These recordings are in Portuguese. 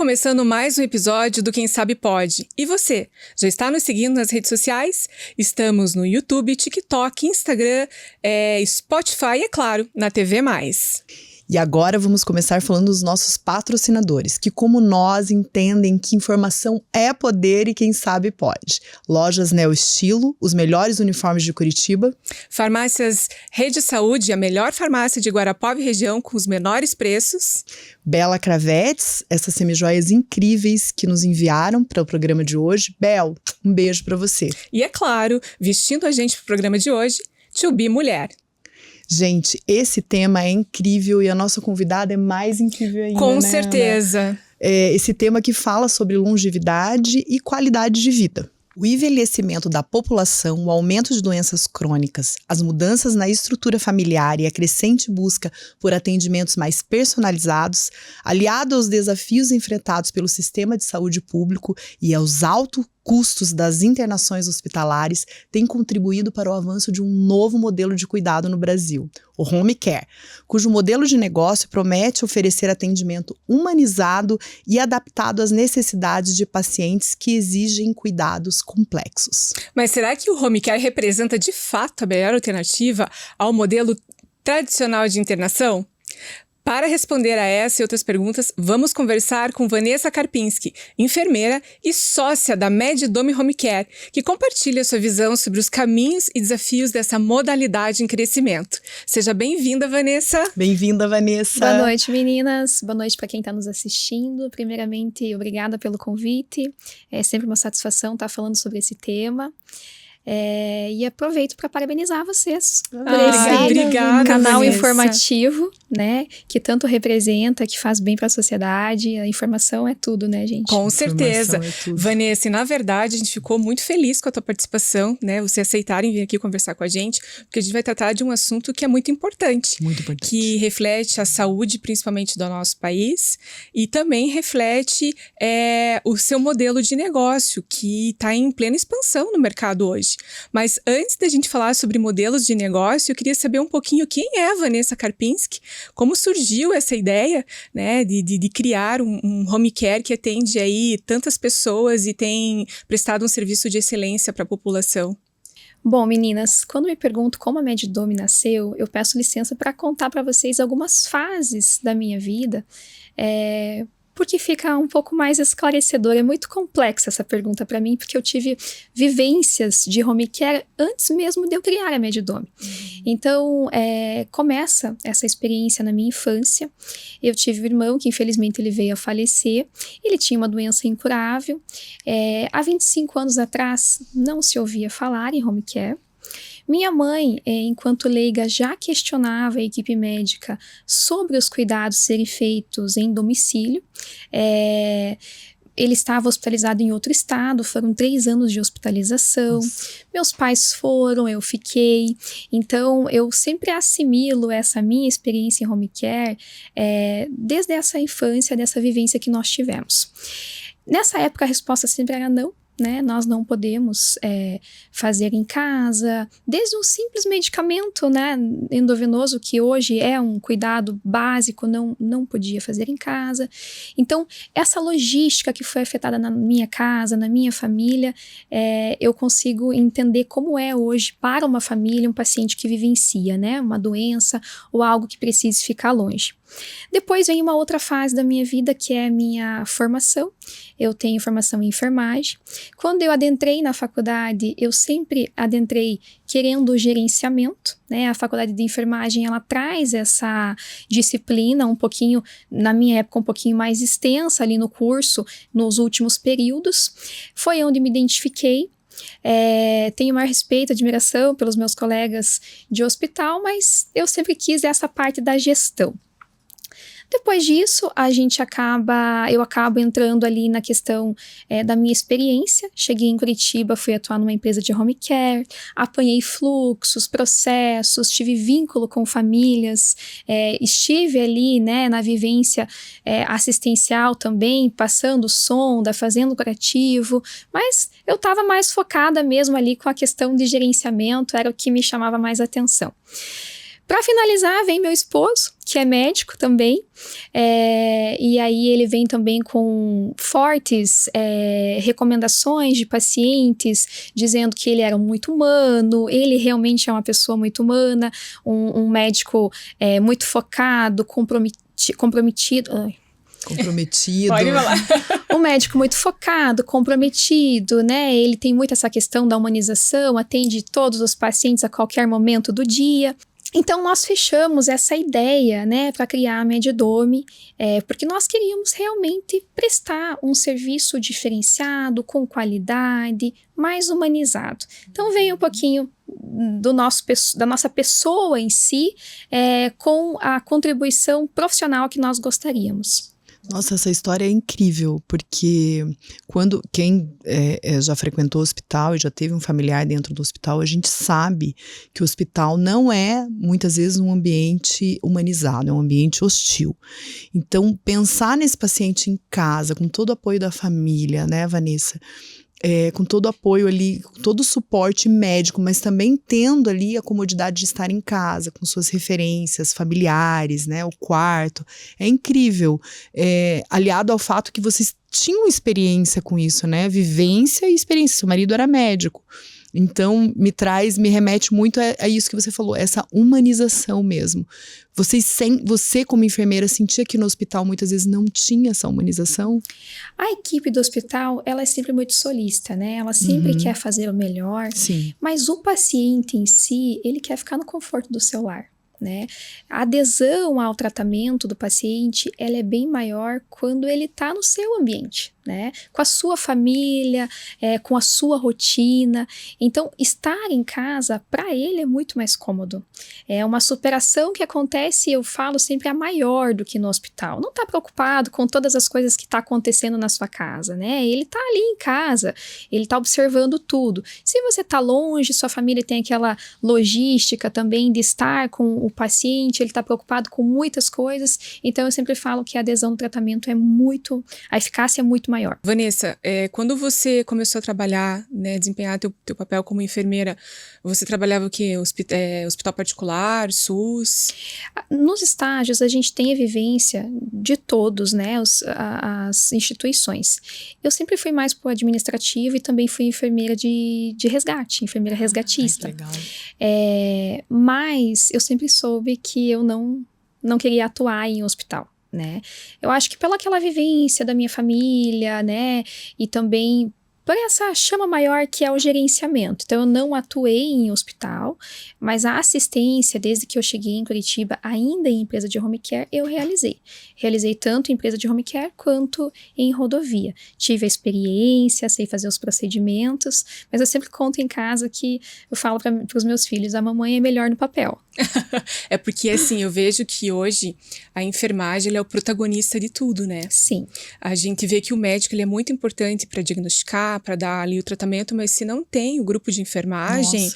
começando mais um episódio do Quem Sabe Pode. E você, já está nos seguindo nas redes sociais? Estamos no YouTube, TikTok, Instagram, Spotify e, é claro, na TV+. E agora vamos começar falando dos nossos patrocinadores, que como nós entendem que informação é poder e quem sabe pode. Lojas Neo Estilo, os melhores uniformes de Curitiba. Farmácias Rede Saúde, a melhor farmácia de Guarapuava e região com os menores preços. Bela Cravetes, essas semijoias incríveis que nos enviaram para o programa de hoje. Bel, um beijo para você. E é claro, vestindo a gente para o programa de hoje, To Be Mulher. Gente, esse tema é incrível e a nossa convidada é mais incrível ainda, Com né, certeza. Ana? Esse tema que fala sobre longevidade e qualidade de vida. O envelhecimento da população, o aumento de doenças crônicas, as mudanças na estrutura familiar e a crescente busca por atendimentos mais personalizados, aliado aos desafios enfrentados pelo sistema de saúde público e aos altos custos das internações hospitalares, tem contribuído para o avanço de um novo modelo de cuidado no Brasil, o Home Care, cujo modelo de negócio promete oferecer atendimento humanizado e adaptado às necessidades de pacientes que exigem cuidados complexos. Mas será que o Home Care representa de fato a melhor alternativa ao modelo tradicional de internação? Para responder a essa e outras perguntas, vamos conversar com Vanessa Karpinski, enfermeira e sócia da Meddome Home Care, que compartilha sua visão sobre os caminhos e desafios dessa modalidade em crescimento. Seja bem-vinda, Vanessa. Bem-vinda, Vanessa. Boa noite, meninas. Boa noite para quem está nos assistindo. Primeiramente, obrigada pelo convite. É sempre uma satisfação estar falando sobre esse tema. E aproveito para parabenizar vocês por esse obrigada, canal Vanessa. informativo, né, que tanto representa, que faz bem para a sociedade. A informação é tudo, né, gente? Com certeza. É Vanessa, e na verdade a gente ficou muito feliz com a tua participação, né, você aceitarem vir aqui conversar com a gente, porque a gente vai tratar de um assunto que é muito importante. Muito importante. Que reflete a saúde, principalmente do nosso país, e também reflete o seu modelo de negócio, que está em plena expansão no mercado hoje. Mas antes da gente falar sobre modelos de negócio, eu queria saber um pouquinho quem é a Vanessa Karpinski, como surgiu essa ideia, né, de criar um home care que atende aí tantas pessoas e tem prestado um serviço de excelência para a população. Bom, meninas, quando me pergunto como a Meddome nasceu, eu peço licença para contar para vocês algumas fases da minha vida, porque fica um pouco mais esclarecedor. É muito complexa essa pergunta para mim, porque eu tive vivências de home care antes mesmo de eu criar a Meddome. Então, começa essa experiência na minha infância. Eu tive um irmão que, infelizmente, ele veio a falecer. Ele tinha uma doença incurável. Há 25 anos atrás, não se ouvia falar em home care. Minha mãe, enquanto leiga, já questionava a equipe médica sobre os cuidados serem feitos em domicílio. Ele estava hospitalizado em outro estado, foram 3 anos de hospitalização. Nossa. Meus pais foram, eu fiquei. Então, eu sempre assimilo essa minha experiência em home care desde essa infância, dessa vivência que nós tivemos. Nessa época, a resposta sempre era não. Né? Nós não podemos fazer em casa, desde um simples medicamento, né, endovenoso, que hoje é um cuidado básico, não podia fazer em casa. Então, essa logística que foi afetada na minha casa, na minha família, eu consigo entender como é hoje para uma família, um paciente que vivencia, né, uma doença ou algo que precise ficar longe. Depois vem uma outra fase da minha vida, que é a minha formação. Eu tenho formação em enfermagem. Quando eu adentrei na faculdade, eu sempre adentrei querendo gerenciamento, né? A faculdade de enfermagem, ela traz essa disciplina um pouquinho, na minha época, um pouquinho mais extensa ali no curso, nos últimos períodos. Foi onde me identifiquei. Tenho maior respeito, admiração pelos meus colegas de hospital, mas eu sempre quis essa parte da gestão. Depois disso, eu acabo entrando ali na questão da minha experiência. Cheguei em Curitiba, fui atuar numa empresa de home care, apanhei fluxos, processos, tive vínculo com famílias, estive ali, né, na vivência assistencial também, passando sonda, fazendo curativo, mas eu estava mais focada mesmo ali com a questão de gerenciamento, era o que me chamava mais atenção. Para finalizar, vem meu esposo, que é médico também, e aí ele vem também com fortes recomendações de pacientes, dizendo que ele era muito humano, ele realmente é uma pessoa muito humana, um médico muito focado, comprometido. Pode falar. Um médico muito focado, comprometido, né? Ele tem muito essa questão da humanização, atende todos os pacientes a qualquer momento do dia. Então, nós fechamos essa ideia, né, para criar a Medidome, porque nós queríamos realmente prestar um serviço diferenciado, com qualidade, mais humanizado. Então, veio um pouquinho da nossa pessoa em si, com a contribuição profissional que nós gostaríamos. Nossa, essa história é incrível, porque quem já frequentou o hospital e já teve um familiar dentro do hospital, a gente sabe que o hospital não é, muitas vezes, um ambiente humanizado, é um ambiente hostil. Então, pensar nesse paciente em casa, com todo o apoio da família, né, Vanessa? Com todo o apoio ali, com todo o suporte médico, mas também tendo ali a comodidade de estar em casa, com suas referências familiares, né, o quarto, é incrível, aliado ao fato que vocês tinham experiência com isso, né, vivência e experiência, seu marido era médico, então me remete muito a isso que você falou, essa humanização mesmo. Você como enfermeira sentia que no hospital muitas vezes não tinha essa humanização? A equipe do hospital, ela é sempre muito solícita, né? Ela sempre quer fazer o melhor. Sim. Mas o paciente em si, ele quer ficar no conforto do seu lar, né? A adesão ao tratamento do paciente, ela é bem maior quando ele está no seu ambiente, né? Com a sua família, com a sua rotina. Então, estar em casa, para ele, é muito mais cômodo. É uma superação que acontece, eu falo sempre, a maior do que no hospital. Não está preocupado com todas as coisas que está acontecendo na sua casa, né? Ele está ali em casa, ele está observando tudo. Se você está longe, sua família tem aquela logística também de estar com o paciente, ele está preocupado com muitas coisas. Então, eu sempre falo que a adesão no tratamento a eficácia é muito maior. Vanessa, quando você começou a trabalhar, né, desempenhar teu papel como enfermeira, você trabalhava o quê? Hospital particular, SUS? Nos estágios, a gente tem a vivência de todos, né, as instituições. Eu sempre fui mais pro administrativo e também fui enfermeira de resgate, enfermeira resgatista. Ai, que legal. Mas eu sempre soube que eu não queria atuar em hospital, né? Eu acho que pela aquela vivência da minha família, né? E também por essa chama maior que é o gerenciamento. Então, eu não atuei em hospital, mas a assistência, desde que eu cheguei em Curitiba, ainda em empresa de home care, eu realizei. Realizei tanto em empresa de home care quanto em rodovia. Tive a experiência, sei fazer os procedimentos, mas eu sempre conto em casa que eu falo para os meus filhos, a mamãe é melhor no papel. É porque, assim, eu vejo que hoje a enfermagem ele é o protagonista de tudo, né? Sim. A gente vê que o médico ele é muito importante para diagnosticar, para dar ali o tratamento, mas se não tem o grupo de enfermagem,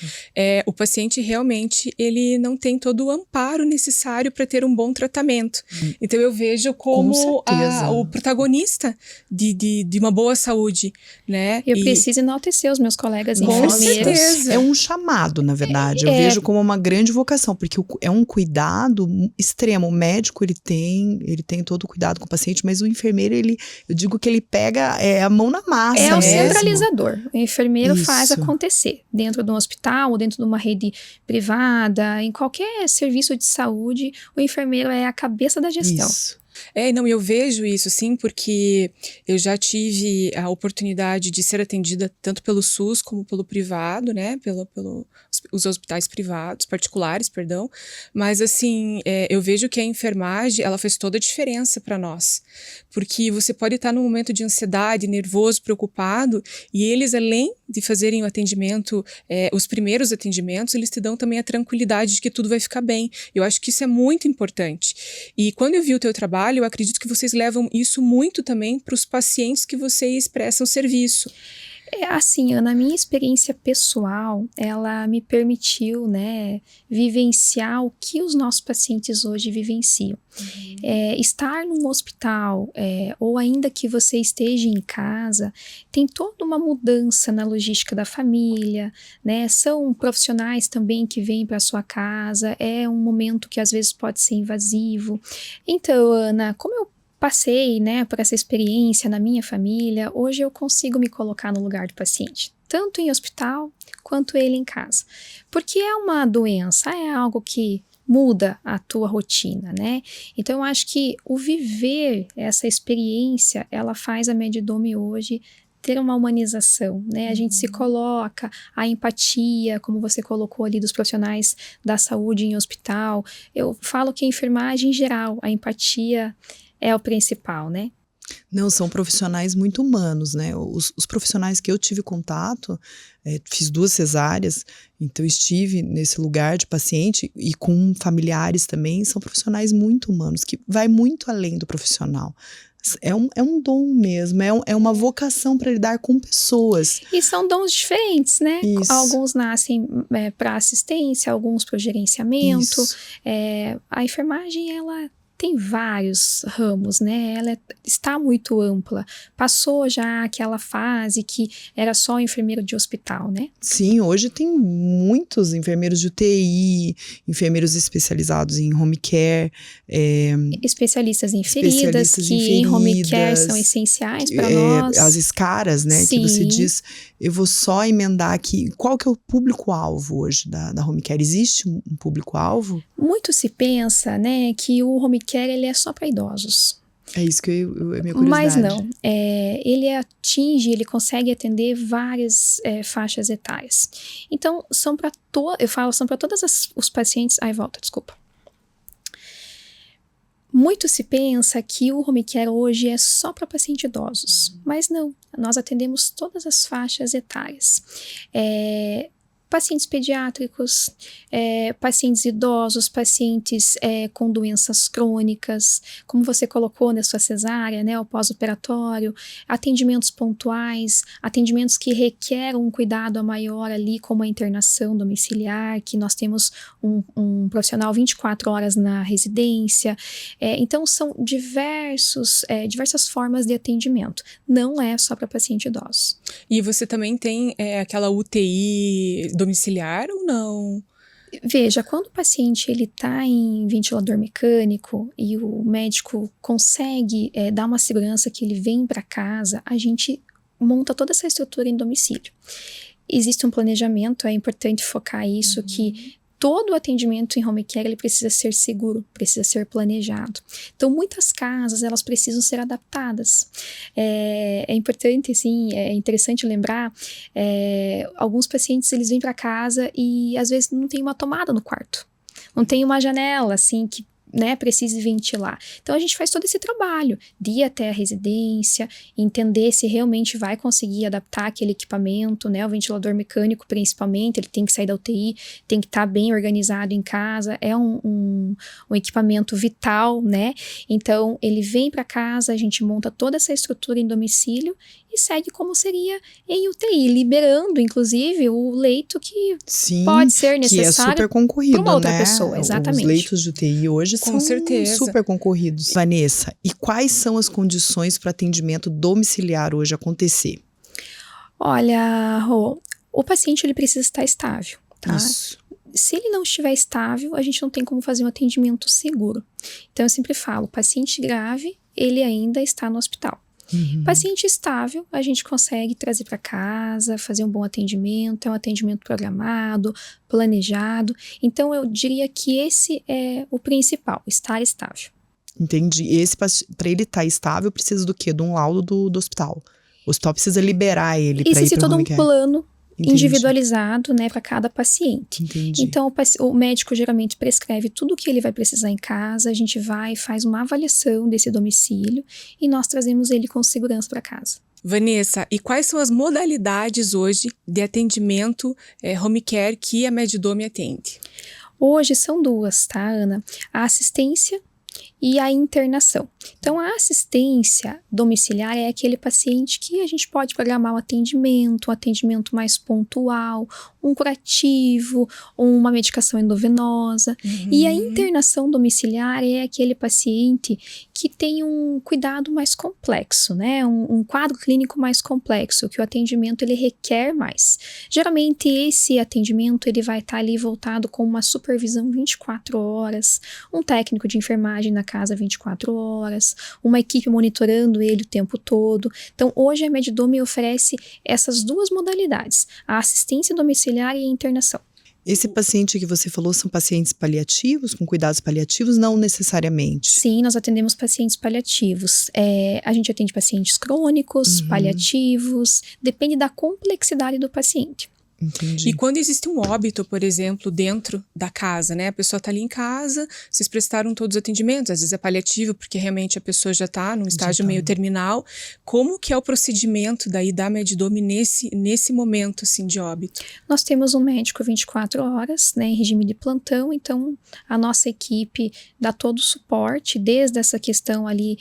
o paciente realmente ele não tem todo o amparo necessário para ter um bom tratamento. Então eu vejo como o protagonista de uma boa saúde, né? Eu preciso enaltecer os meus colegas Com enfermeiros. certeza. É um chamado, na verdade. Eu vejo como uma grande vocação, porque é um cuidado extremo. O médico, ele tem todo o cuidado com o paciente, mas o enfermeiro, eu digo que ele pega a mão na massa. É o mesmo. centralizador. O enfermeiro Isso. faz acontecer. Dentro de um hospital, ou dentro de uma rede privada, em qualquer serviço de saúde, o enfermeiro é a cabeça da gestão. Isso. Não, eu vejo isso, sim, porque eu já tive a oportunidade de ser atendida tanto pelo SUS como pelo privado, né, os hospitais privados, particulares, perdão, mas assim, eu vejo que a enfermagem, ela faz toda a diferença para nós, porque você pode estar num momento de ansiedade, nervoso, preocupado, e eles, além de fazerem o atendimento, os primeiros atendimentos, eles te dão também a tranquilidade de que tudo vai ficar bem. Eu acho que isso é muito importante. E quando eu vi o teu trabalho, eu acredito que vocês levam isso muito também para os pacientes que vocês prestam serviço. Assim, Ana, a minha experiência pessoal, ela me permitiu, né, vivenciar o que os nossos pacientes hoje vivenciam. Estar num hospital, ou ainda que você esteja em casa, tem toda uma mudança na logística da família, né? São profissionais também que vêm para sua casa, é um momento que às vezes pode ser invasivo. Então, Ana, como eu passei, né, por essa experiência na minha família, hoje eu consigo me colocar no lugar do paciente, tanto em hospital quanto ele em casa. Porque é uma doença, é algo que muda a tua rotina, né? Então eu acho que o viver essa experiência, ela faz a Medidome hoje ter uma humanização, né? A gente se coloca, a empatia, como você colocou ali dos profissionais da saúde em hospital. Eu falo que a enfermagem em geral, a empatia é o principal, né? Não, são profissionais muito humanos, né? Os profissionais que eu tive contato, fiz 2 cesáreas, então estive nesse lugar de paciente e com familiares também, são profissionais muito humanos, que vai muito além do profissional. É um dom mesmo, é uma vocação para lidar com pessoas. E são dons diferentes, né? Isso. Alguns nascem para assistência, alguns para o gerenciamento. Isso. A enfermagem, ela tem vários ramos, né? Ela está muito ampla. Passou já aquela fase que era só enfermeiro de hospital, né? Sim, hoje tem muitos enfermeiros de UTI, enfermeiros especializados em home care. Especialistas em feridas, que em home care são essenciais para nós. As escaras, né? Sim. Que você diz, eu vou só emendar aqui. Qual que é o público-alvo hoje da home care? Existe um público-alvo? Muito se pensa, né, que o home care ele é só para idosos. É isso que é minha curiosidade. Mas não, ele consegue atender várias faixas etárias. Então, são para todas os pacientes. Desculpa. Muito se pensa que o home care hoje é só para pacientes idosos, mas não, nós atendemos todas as faixas etárias. Pacientes pediátricos, pacientes idosos, pacientes com doenças crônicas, como você colocou na sua cesárea, né, o pós-operatório, atendimentos pontuais, atendimentos que requerem um cuidado maior ali, como a internação domiciliar, que nós temos um profissional 24 horas na residência. Então, são diversas formas de atendimento. Não é só para paciente idoso. E você também tem aquela UTI domiciliar ou não? Veja, quando o paciente ele está em ventilador mecânico e o médico consegue dar uma segurança que ele vem para casa, a gente monta toda essa estrutura em domicílio. Existe um planejamento, é importante focar isso, que todo o atendimento em home care ele precisa ser seguro, precisa ser planejado. Então, muitas casas, elas precisam ser adaptadas. É importante, assim, é interessante lembrar, alguns pacientes, eles vêm para casa e, às vezes, não tem uma tomada no quarto. Não tem uma janela, assim, que precise ventilar. Então, a gente faz todo esse trabalho de ir até a residência, entender se realmente vai conseguir adaptar aquele equipamento, né? O ventilador mecânico, principalmente, ele tem que sair da UTI, tem que estar bem organizado em casa, é um equipamento vital, né? Então, ele vem para casa, a gente monta toda essa estrutura em domicílio e segue como seria em UTI, liberando, inclusive, o leito que pode ser necessário, que é super concorrido, para uma outra né? pessoa, exatamente. Os leitos de UTI hoje Com são certeza. super concorridos. Vanessa, e quais são as condições para atendimento domiciliar hoje acontecer? Olha, Rô, o paciente ele precisa estar estável, tá? Isso. Se ele não estiver estável, a gente não tem como fazer um atendimento seguro. Então, eu sempre falo, paciente grave, ele ainda está no hospital. Paciente estável, a gente consegue trazer para casa, fazer um bom atendimento, é um atendimento programado, planejado. Então, eu diria que esse é o principal, estar estável. Entendi. Para ele estar estável, precisa do quê? De um laudo do hospital. O hospital precisa liberar ele para ir para existe todo um plano individualizado, né, para cada paciente. Entendi. Então, o médico geralmente prescreve tudo o que ele vai precisar em casa, a gente vai e faz uma avaliação desse domicílio e nós trazemos ele com segurança para casa. Vanessa, e quais são as modalidades hoje de atendimento home care que a Medidome atende? Hoje são 2, tá, Ana? A assistência e a internação. Então, a assistência domiciliar é aquele paciente que a gente pode programar um atendimento mais pontual, um curativo, uma medicação endovenosa. E a internação domiciliar é aquele paciente que tem um cuidado mais complexo, né? Um quadro clínico mais complexo, que o atendimento ele requer mais. Geralmente, esse atendimento ele vai estar ali voltado com uma supervisão 24 horas, um técnico de enfermagem na casa 24 horas, uma equipe monitorando ele o tempo todo. Então, hoje a Medidome oferece essas duas modalidades, a assistência domiciliar e a internação. Esse paciente que você falou são pacientes paliativos, com cuidados paliativos? Não necessariamente. Sim, nós atendemos pacientes paliativos. A gente atende pacientes crônicos, paliativos, depende da complexidade do paciente. Entendi. E quando existe um óbito, por exemplo, dentro da casa, né? A pessoa tá ali em casa, vocês prestaram todos os atendimentos, às vezes é paliativo, porque realmente a pessoa já tá num estágio meio terminal. Como que é o procedimento daí da Medidome nesse momento, assim, de óbito? Nós temos um médico 24 horas, né, em regime de plantão, então a nossa equipe dá todo o suporte, desde essa questão ali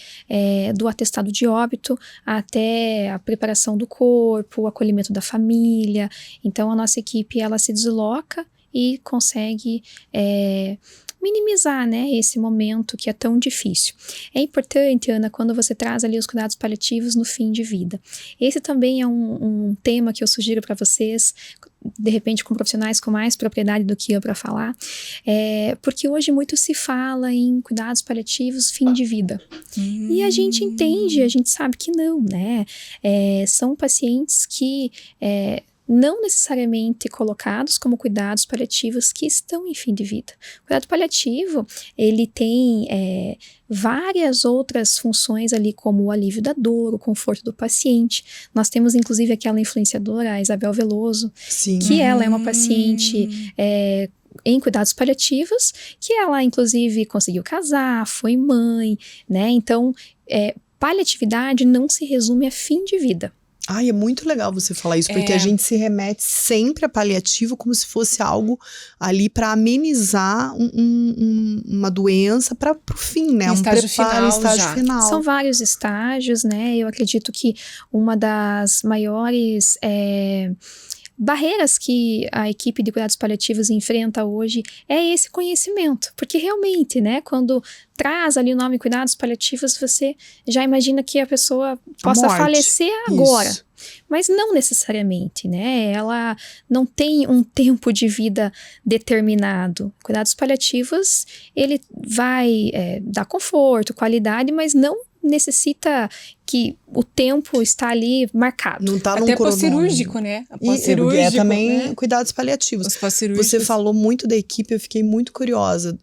do atestado de óbito, até a preparação do corpo, o acolhimento da família. Então, a nossa equipe, ela se desloca e consegue minimizar, né, esse momento que é tão difícil. É importante, Ana, quando você traz ali os cuidados paliativos no fim de vida. Esse também é um tema que eu sugiro para vocês, de repente com profissionais com mais propriedade do que eu para falar, porque hoje muito se fala em cuidados paliativos fim de vida. E a gente entende, a gente sabe que não, né? São pacientes que não necessariamente colocados como cuidados paliativos que estão em fim de vida. O cuidado paliativo, ele tem várias outras funções ali, como o alívio da dor, o conforto do paciente. Nós temos, inclusive, aquela influenciadora, a Isabel Veloso, Sim. que ela é uma paciente em cuidados paliativos, que ela, inclusive, conseguiu casar, foi mãe, né? Então, paliatividade não se resume a fim de vida. Ai, é muito legal você falar isso, porque a gente se remete sempre a paliativo como se fosse algo ali para amenizar uma doença para o fim, né? Estágio final. São vários estágios, né? Eu acredito que uma das maiores barreiras que a equipe de cuidados paliativos enfrenta hoje é esse conhecimento, porque realmente, né, quando traz ali o nome cuidados paliativos, você já imagina que a pessoa possa falecer agora. Isso. Mas não necessariamente, né? Ela não tem um tempo de vida determinado. Cuidados paliativos, ele vai dar conforto, qualidade, mas não necessita que o tempo está ali marcado. Não está num até pós-cirúrgico, né? Pós-cirúrgico, também, né? Cuidados paliativos. Você falou muito da equipe, eu fiquei muito curiosa.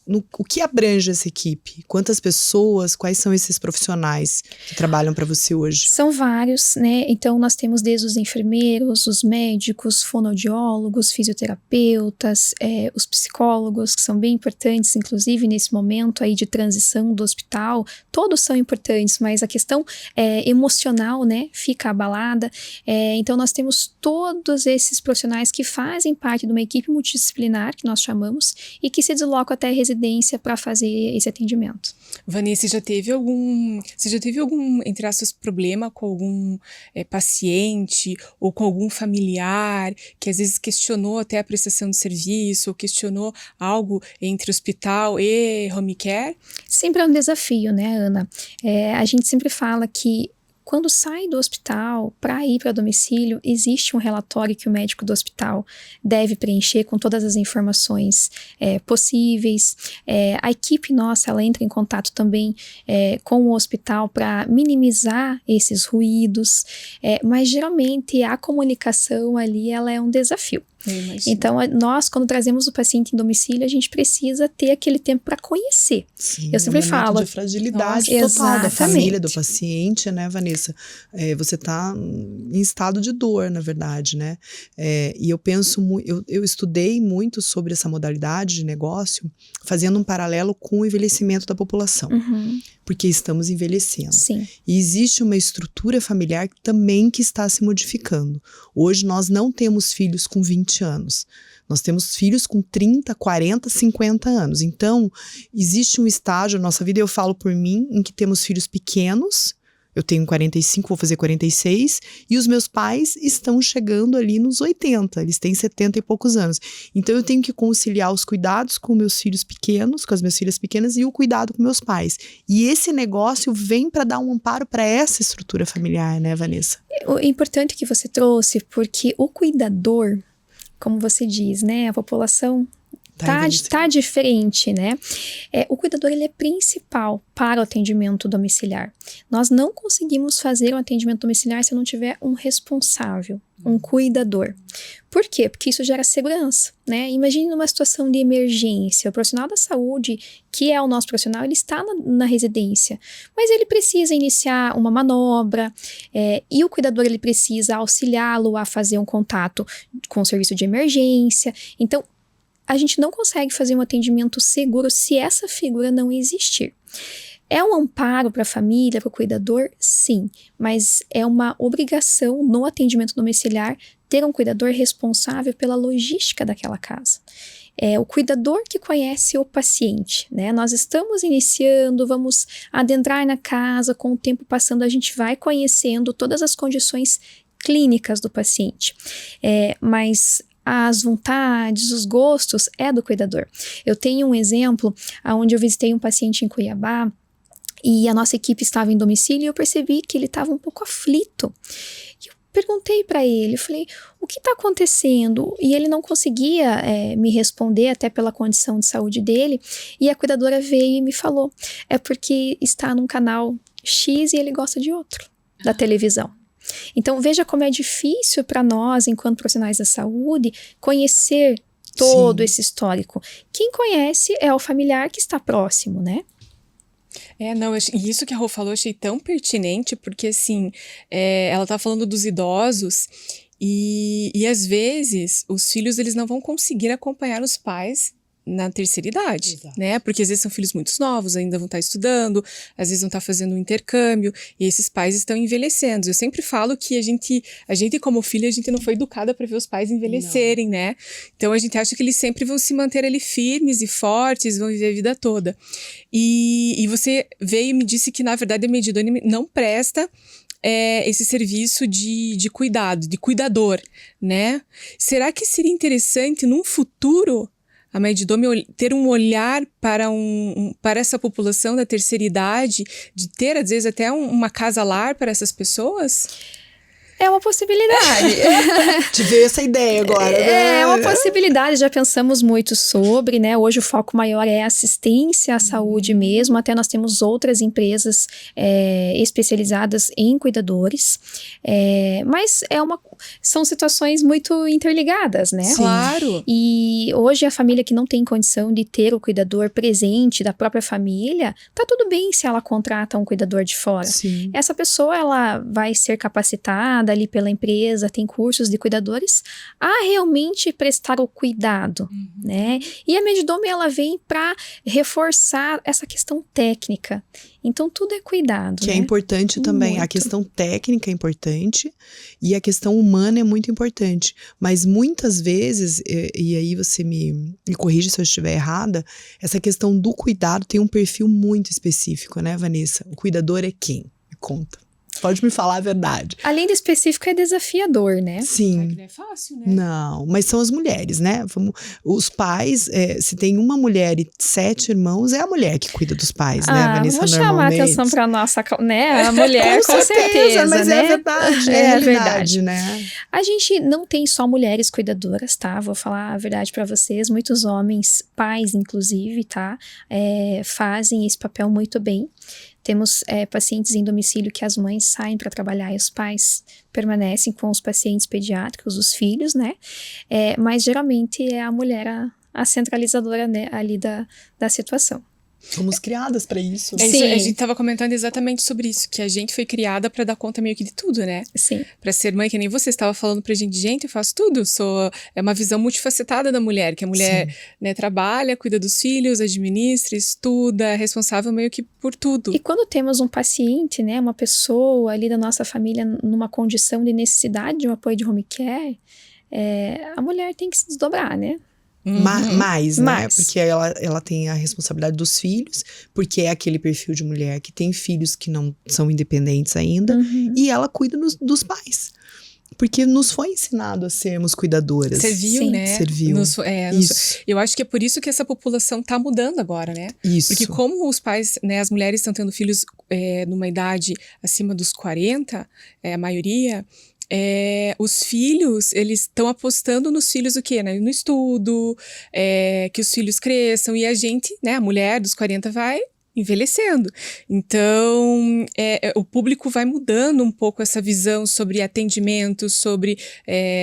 O que abrange essa equipe? Quantas pessoas? Quais são esses profissionais que trabalham para você hoje? São vários, né? Então, nós temos desde os enfermeiros, os médicos, fonoaudiólogos, fisioterapeutas, os psicólogos, que são bem importantes, inclusive nesse momento aí de transição do hospital. Todos são importantes, mas a questão emocional, né, fica abalada. Então, nós temos todos esses profissionais que fazem parte de uma equipe multidisciplinar, que nós chamamos, e que se deslocam até a residência para fazer esse atendimento. Vanessa, você já teve algum, entre aspas, problema com algum paciente ou com algum familiar que às vezes questionou até a prestação de serviço ou questionou algo entre hospital e home care? Sempre é um desafio, né, Ana? A gente sempre fala que quando sai do hospital para ir para domicílio, existe um relatório que o médico do hospital deve preencher com todas as informações possíveis. A equipe nossa, ela entra em contato também com o hospital para minimizar esses ruídos, mas geralmente a comunicação ali, ela é um desafio. Então, nós, quando trazemos o paciente em domicílio, a gente precisa ter aquele tempo para conhecer. Sim, eu sempre falo. De fragilidade total da família, do paciente, né, Vanessa? Você está em estado de dor, na verdade, né? E eu penso muito, eu estudei muito sobre essa modalidade de negócio, fazendo um paralelo com o envelhecimento da população. Uhum. Porque estamos envelhecendo. Sim. E existe uma estrutura familiar também que está se modificando. Hoje nós não temos filhos com 20 anos. Nós temos filhos com 30, 40, 50 anos. Então, existe um estágio na nossa vida, eu falo por mim, em que temos filhos pequenos. Eu tenho 45, vou fazer 46, e os meus pais estão chegando ali nos 80, eles têm 70 e poucos anos. Então eu tenho que conciliar os cuidados com meus filhos pequenos, com as minhas filhas pequenas, e o cuidado com meus pais. E esse negócio vem para dar um amparo para essa estrutura familiar, né, Vanessa? É importante que você trouxe, porque o cuidador, como você diz, né, a população tá diferente, né? O cuidador, ele é principal para o atendimento domiciliar. Nós não conseguimos fazer um atendimento domiciliar se não tiver um responsável, um cuidador. Por quê? Porque isso gera segurança, né? Imagine numa situação de emergência, o profissional da saúde, que é o nosso profissional, ele está na residência, mas ele precisa iniciar uma manobra, e o cuidador, ele precisa auxiliá-lo a fazer um contato com o serviço de emergência. Então, a gente não consegue fazer um atendimento seguro se essa figura não existir. É um amparo para a família, para o cuidador? Sim, mas é uma obrigação no atendimento domiciliar ter um cuidador responsável pela logística daquela casa. É o cuidador que conhece o paciente, né? Nós estamos iniciando, vamos adentrar na casa, com o tempo passando a gente vai conhecendo todas as condições clínicas do paciente, mas as vontades, os gostos é do cuidador. Eu tenho um exemplo onde eu visitei um paciente em Cuiabá e a nossa equipe estava em domicílio e eu percebi que ele estava um pouco aflito. E eu perguntei para ele, eu falei, o que está acontecendo? E ele não conseguia me responder, até pela condição de saúde dele, e a cuidadora veio e me falou, é porque está num canal X e ele gosta de outro, da televisão. Então, veja como é difícil para nós, enquanto profissionais da saúde, conhecer todo esse histórico. Quem conhece é o familiar que está próximo, né? E isso que a Rô falou, eu achei tão pertinente, porque assim, ela tá falando dos idosos e às vezes os filhos, eles não vão conseguir acompanhar os pais na terceira idade, né? Porque às vezes são filhos muito novos, ainda vão estar estudando, às vezes vão estar fazendo um intercâmbio, e esses pais estão envelhecendo. Eu sempre falo que a gente como filha, a gente não foi educada para ver os pais envelhecerem, né? Então a gente acha que eles sempre vão se manter ali firmes e fortes, vão viver a vida toda. E você veio e me disse que, na verdade, a Medidome não presta esse serviço de cuidado, de cuidador, né? Será que seria interessante, num futuro, a Medidome ter um olhar para essa população da terceira idade, de ter, às vezes, até uma casa-lar para essas pessoas? É uma possibilidade. Te veio essa ideia agora, né? É uma possibilidade, já pensamos muito sobre, né? Hoje o foco maior é assistência à saúde mesmo, até nós temos outras empresas especializadas em cuidadores, mas são situações muito interligadas, né? Sim. Claro! E hoje a família que não tem condição de ter o cuidador presente da própria família, tá tudo bem se ela contrata um cuidador de fora. Sim. Essa pessoa, ela vai ser capacitada ali pela empresa, tem cursos de cuidadores, a realmente prestar o cuidado, né? E a Medidome, ela vem para reforçar essa questão técnica. Então, tudo é cuidado, que né? É importante também. Muito. A questão técnica é importante e a questão humana é muito importante. Mas muitas vezes, e aí você me corrige se eu estiver errada, essa questão do cuidado tem um perfil muito específico, né, Vanessa? O cuidador é quem? Me conta. Pode me falar a verdade. Além de específico, é desafiador, né? Sim. Que não é fácil, né? Não, mas são as mulheres, né? Os pais, se tem uma mulher e 7 irmãos, é a mulher que cuida dos pais, né, Vanessa? Vou chamar a atenção para nossa, né? A mulher, com certeza, mas né? é verdade, é a realidade, né? A gente não tem só mulheres cuidadoras, tá? Vou falar a verdade para vocês. Muitos homens, pais inclusive, tá? Fazem esse papel muito bem. Temos pacientes em domicílio que as mães saem para trabalhar e os pais permanecem com os pacientes pediátricos, os filhos, né? Mas geralmente é a mulher a centralizadora, né, ali da situação. Somos criadas para isso. Isso. A gente estava comentando exatamente sobre isso, que a gente foi criada para dar conta meio que de tudo, né? Sim. Para ser mãe, que nem você estava falando pra gente, eu faço tudo. É uma visão multifacetada da mulher, que a mulher, né, trabalha, cuida dos filhos, administra, estuda, é responsável meio que por tudo. E quando temos um paciente, né, uma pessoa ali da nossa família numa condição de necessidade de um apoio de home care, a mulher tem que se desdobrar, né? Mais, né? Mais. Porque ela tem a responsabilidade dos filhos, porque é aquele perfil de mulher que tem filhos que não são independentes ainda, e ela cuida dos pais. Porque nos foi ensinado a sermos cuidadoras. Serviu, Sim. né? Serviu. Isso. Eu acho que é por isso que essa população tá mudando agora, né? Isso. Porque como os pais, né, as mulheres estão tendo filhos numa idade acima dos 40, a maioria, os filhos, eles estão apostando nos filhos o quê? Né? No estudo, que os filhos cresçam, e a gente, né, a mulher dos 40 vai envelhecendo. Então, o público vai mudando um pouco essa visão sobre atendimento, sobre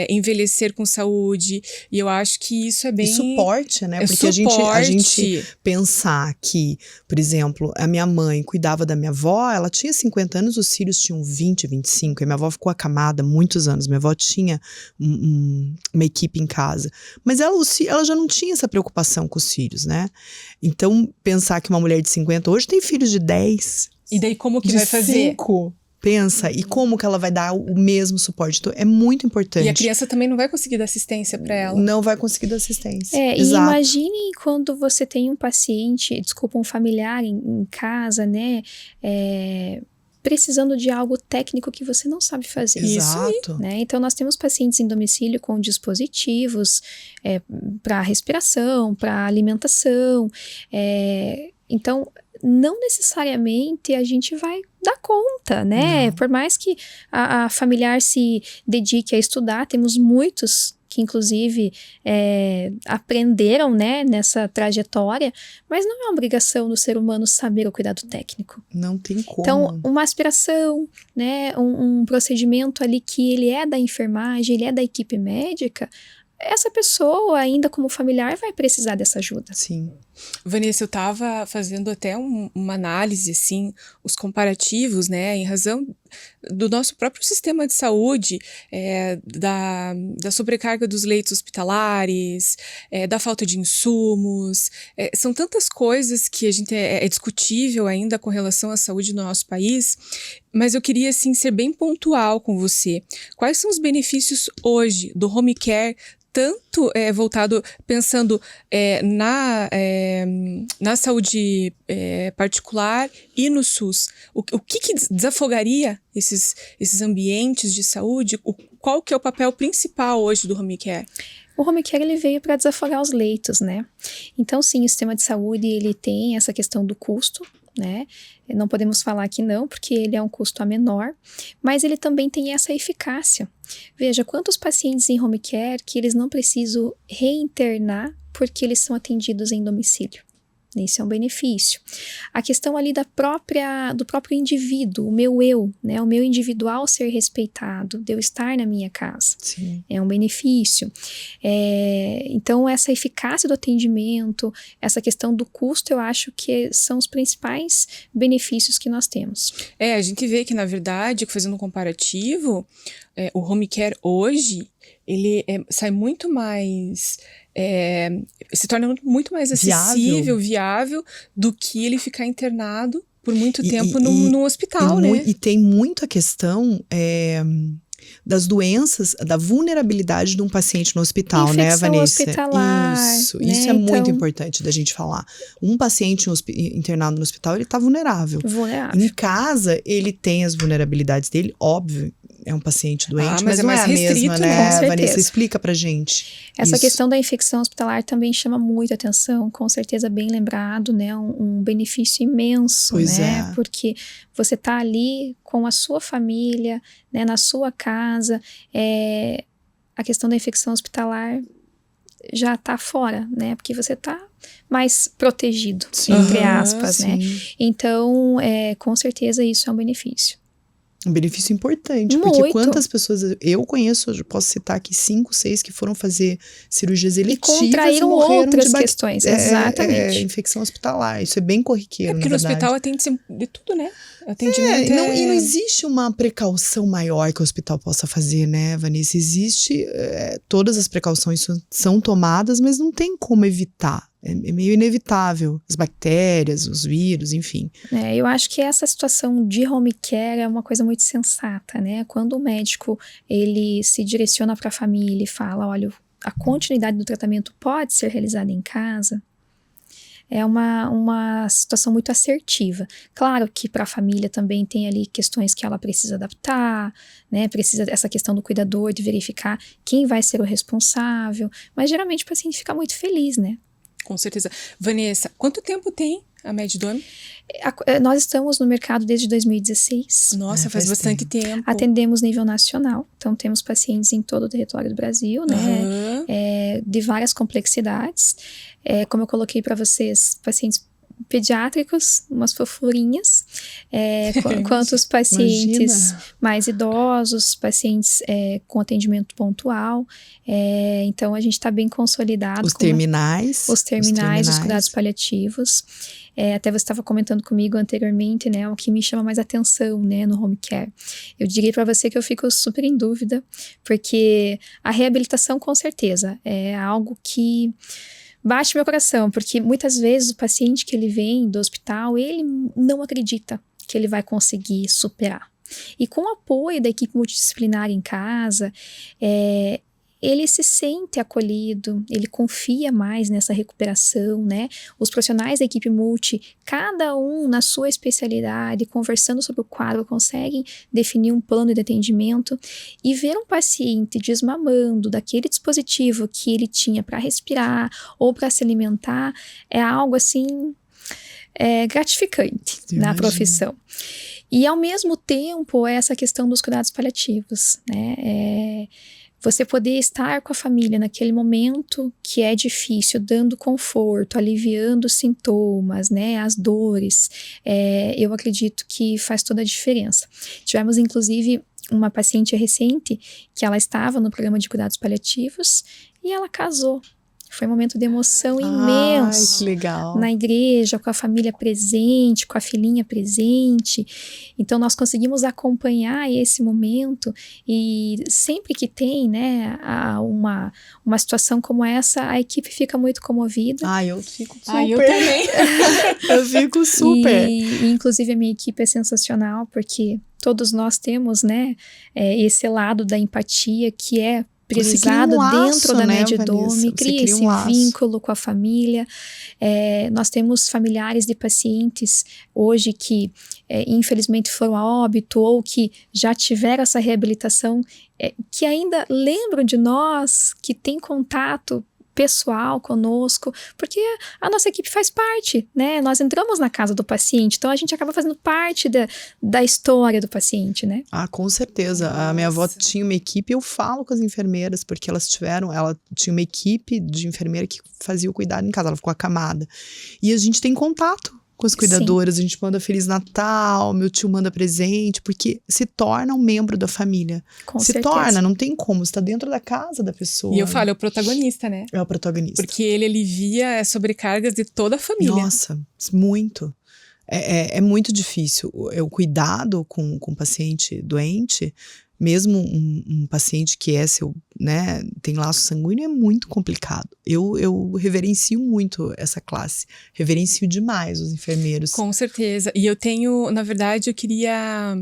envelhecer com saúde, e eu acho que isso é bem... E suporte, né? Porque suporte. a gente pensar que, por exemplo, a minha mãe cuidava da minha avó, ela tinha 50 anos, os filhos tinham 20, 25, e minha avó ficou acamada muitos anos, minha avó tinha uma equipe em casa, mas ela já não tinha essa preocupação com os filhos, né? Então, pensar que uma mulher de 50 hoje tem filhos de 10. E daí como que de vai fazer? 5. Pensa, e como que ela vai dar o mesmo suporte? Então, é muito importante. E a criança também não vai conseguir dar assistência para ela. Não vai conseguir dar assistência. E Exato. imagine quando você tem um paciente, um familiar em casa, né? Precisando de algo técnico que você não sabe fazer. Exato. Né? Então, nós temos pacientes em domicílio com dispositivos para respiração, para alimentação. Então, não necessariamente a gente vai dar conta, né? Não. Por mais que a familiar se dedique a estudar, temos muitos que inclusive aprenderam, né, nessa trajetória, mas não é uma obrigação do ser humano saber o cuidado técnico. Não tem como. Então, uma aspiração, né, um procedimento ali que ele é da enfermagem, ele é da equipe médica, essa pessoa, ainda como familiar, vai precisar dessa ajuda. Sim. Vanessa, eu estava fazendo até uma análise, assim, os comparativos, né, em razão do nosso próprio sistema de saúde, da sobrecarga dos leitos hospitalares, da falta de insumos, são tantas coisas que a gente é discutível ainda com relação à saúde no nosso país, mas eu queria, assim, ser bem pontual com você. Quais são os benefícios hoje do home care, tanto voltado, pensando na saúde particular e no SUS? O que desafogaria esses ambientes de saúde? Qual que é o papel principal hoje do home care? O home care, ele veio para desafogar os leitos, né? Então, sim, o sistema de saúde, ele tem essa questão do custo, né? Não podemos falar que não, porque ele é um custo a menor, mas ele também tem essa eficácia. Veja, quantos pacientes em home care que eles não precisam reinternar porque eles são atendidos em domicílio. Esse é um benefício. A questão ali do próprio indivíduo, o meu eu, né? O meu individual ser respeitado, de eu estar na minha casa. Sim. É um benefício. Então, essa eficácia do atendimento, essa questão do custo, eu acho que são os principais benefícios que nós temos. A gente vê que, na verdade, fazendo um comparativo, o home care hoje, ele sai muito mais... se torna muito mais acessível, viável, do que ele ficar internado por muito tempo num hospital, né? E tem muito a questão das doenças, da vulnerabilidade de um paciente no hospital, infecção, né, Vanessa? Hospitalar, Isso né? muito importante da gente falar. Um paciente internado no hospital, ele tá vulnerável. Em casa, ele tem as vulnerabilidades dele, óbvio. É um paciente doente, mas não é a mesma, né? Vanessa, explica pra gente. Essa questão da infecção hospitalar também chama muito atenção, com certeza bem lembrado, né? Um benefício imenso, né? Porque você tá ali com a sua família, né? Na sua casa, a questão da infecção hospitalar já tá fora, né? Porque você tá mais protegido, entre aspas, né? Então, com certeza isso é um benefício. Um benefício importante, muito. Porque quantas pessoas eu conheço, eu posso citar aqui 5, 6 que foram fazer cirurgias eletivas e contraíram outras questões, exatamente. Infecção hospitalar, isso é bem corriqueiro, porque no hospital atende-se de tudo, né? Atendimento e não existe uma precaução maior que o hospital possa fazer, né, Vanessa? Existe, todas as precauções são tomadas, mas não tem como evitar É meio inevitável. As bactérias, os vírus, enfim. Eu acho que essa situação de home care é uma coisa muito sensata, né? Quando o médico, ele se direciona para a família e fala, olha, a continuidade do tratamento pode ser realizada em casa, é uma situação muito assertiva. Claro que para a família também tem ali questões que ela precisa adaptar, né? Precisa dessa questão do cuidador, de verificar quem vai ser o responsável, mas geralmente o paciente fica muito feliz, né? Com certeza. Vanessa, quanto tempo tem a Meddome? Nós estamos no mercado desde 2016. Nossa, faz bastante tempo. Atendemos nível nacional, então temos pacientes em todo o território do Brasil, né? De várias complexidades. Como eu coloquei para vocês, pacientes pediátricos, umas fofurinhas, quanto os pacientes mais idosos, pacientes com atendimento pontual. Então, a gente está bem consolidado. Os terminais, os cuidados paliativos. Até você estava comentando comigo anteriormente, né, o que me chama mais atenção, né, no home care. Eu diria para você que eu fico super em dúvida, porque a reabilitação, com certeza, é algo que bate meu coração, porque muitas vezes o paciente que ele vem do hospital, ele não acredita que ele vai conseguir superar. E com o apoio da equipe multidisciplinar em casa, ele se sente acolhido, ele confia mais nessa recuperação, né? Os profissionais da equipe multi, cada um na sua especialidade, conversando sobre o quadro, conseguem definir um plano de atendimento e ver um paciente desmamando daquele dispositivo que ele tinha para respirar ou para se alimentar, é algo assim gratificante na profissão. E ao mesmo tempo, essa questão dos cuidados paliativos, né? Você poder estar com a família naquele momento que é difícil, dando conforto, aliviando os sintomas, né, as dores, eu acredito que faz toda a diferença. Tivemos, inclusive, uma paciente recente que ela estava no programa de cuidados paliativos e ela casou. Foi um momento de emoção imenso. Ai, que legal. Na igreja, com a família presente, com a filhinha presente. Então, nós conseguimos acompanhar esse momento e sempre que tem, né, uma situação como essa, a equipe fica muito comovida. Eu fico super. Eu também. Eu fico super. E, inclusive, a minha equipe é sensacional, porque todos nós temos, né, esse lado da empatia que é priorizado dentro da Meddome, cria esse vínculo com a família. Nós temos familiares de pacientes hoje que infelizmente foram a óbito ou que já tiveram essa reabilitação, que ainda lembram de nós, que tem contato pessoal conosco, porque a nossa equipe faz parte, né? Nós entramos na casa do paciente, então a gente acaba fazendo parte da história do paciente, né? Com certeza. Nossa. A minha avó tinha uma equipe, eu falo com as enfermeiras, porque ela tinha uma equipe de enfermeira que fazia o cuidado em casa, ela ficou acamada. E a gente tem contato com as cuidadoras, a gente manda Feliz Natal, meu tio manda presente, porque se torna um membro da família. Com se certeza. torna, não tem como, você tá dentro da casa da pessoa. E eu falo, é o protagonista, né? É o protagonista. Porque ele alivia as sobrecargas de toda a família. Nossa, muito. É muito difícil. O cuidado com o paciente doente, mesmo um paciente que né, tem laço sanguíneo, é muito complicado. Eu reverencio muito essa classe. Reverencio demais os enfermeiros. Com certeza. E eu tenho, na verdade, eu queria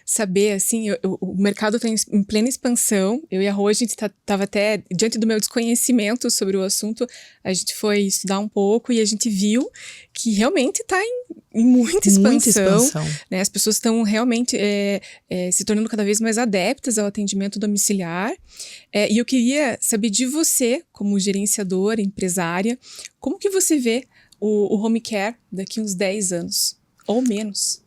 saber, assim, o mercado está em plena expansão. Eu e a Rô, a gente estava até, diante do meu desconhecimento sobre o assunto, a gente foi estudar um pouco e a gente viu que realmente está em muita expansão. Muita expansão. Né? As pessoas estão realmente se tornando cada vez mais adeptas ao atendimento domiciliar. E eu queria saber de você, como gerenciadora, empresária, como que você vê o home care daqui uns 10 anos, ou menos?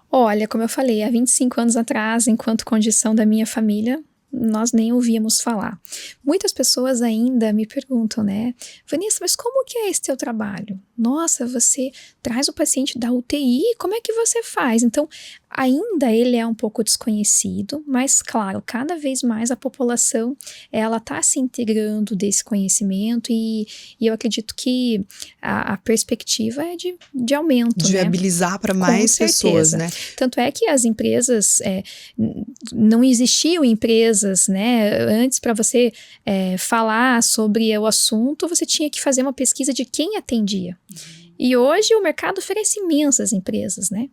Olha, como eu falei, há 25 anos atrás, enquanto condição da minha família, nós nem ouvíamos falar. Muitas pessoas ainda me perguntam, né? Vanessa, mas como que é esse teu trabalho? Nossa, você traz o paciente da UTI, como é que você faz? Então, Ainda ele é um pouco desconhecido, mas claro, cada vez mais a população ela está se integrando desse conhecimento e eu acredito que a perspectiva é de aumento, De né? viabilizar para mais pessoas, né? Tanto é que as empresas, não existiam empresas, né? Antes, para você falar sobre o assunto, você tinha que fazer uma pesquisa de quem atendia. E hoje o mercado oferece imensas empresas, né?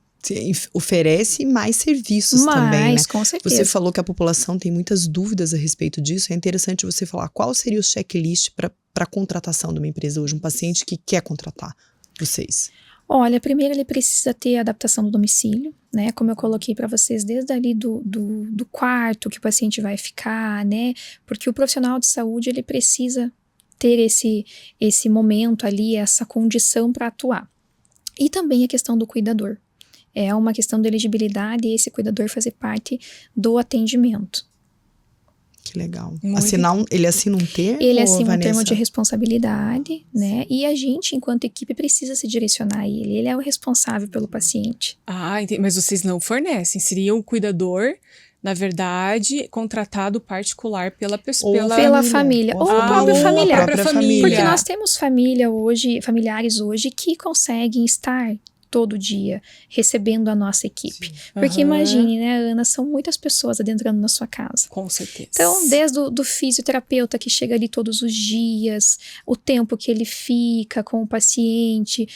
Oferece mais serviços também, né? Com certeza. Você falou que a população tem muitas dúvidas a respeito disso. É interessante você falar qual seria o checklist para a contratação de uma empresa hoje, um paciente que quer contratar vocês. Olha, primeiro ele precisa ter adaptação do domicílio, né? Como eu coloquei para vocês, desde ali do quarto que o paciente vai ficar, né? Porque o profissional de saúde, ele precisa ter esse momento ali, essa condição para atuar. E também a questão do cuidador. É uma questão de elegibilidade e esse cuidador fazer parte do atendimento. Que legal. Ele assina um termo, Ele assina Vanessa? um termo de responsabilidade, né? E a gente, enquanto equipe, precisa se direcionar a ele. Ele é o responsável pelo paciente. Ah, entendi. Mas vocês não fornecem. Seria um cuidador, na verdade, contratado particular pela pessoa. Pela família. Ou o próprio familiar. A própria família. Porque nós temos familiares hoje que conseguem estar todo dia recebendo a nossa equipe. Sim. Porque imagine, né, Ana, são muitas pessoas adentrando na sua casa. Com certeza. Então, desde o fisioterapeuta que chega ali todos os dias, o tempo que ele fica com o paciente,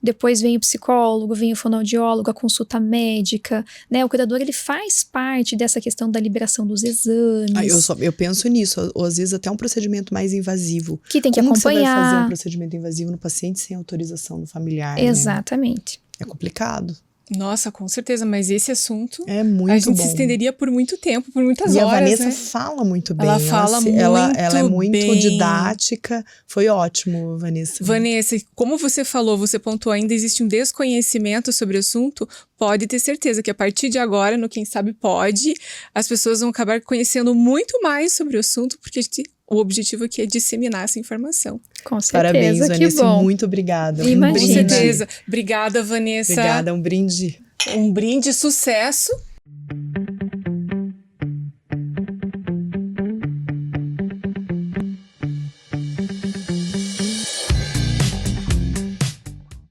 depois vem o psicólogo, vem o fonoaudiólogo, a consulta médica, né? O cuidador, ele faz parte dessa questão da liberação dos exames. Eu penso nisso, ou às vezes até um procedimento mais invasivo. Que tem que acompanhar. Como você vai fazer um procedimento invasivo no paciente sem autorização do familiar? Exatamente. Né? É complicado. Nossa, com certeza, mas esse assunto é muito a gente bom. Se estenderia por muito tempo, por muitas horas. E a Vanessa, né? fala muito bem. Ela fala muito ela é muito bem. Didática. Foi ótimo, Vanessa. Vanessa, como você falou, você pontuou, ainda existe um desconhecimento sobre o assunto. Pode ter certeza que a partir de agora, no Quem Sabe Pode, as pessoas vão acabar conhecendo muito mais sobre o assunto, porque o objetivo aqui é disseminar essa informação. Com certeza. Parabéns, Vanessa. Que bom. Muito obrigada. Imagina. Com certeza. Obrigada, Vanessa. Obrigada, um brinde. Um brinde, sucesso.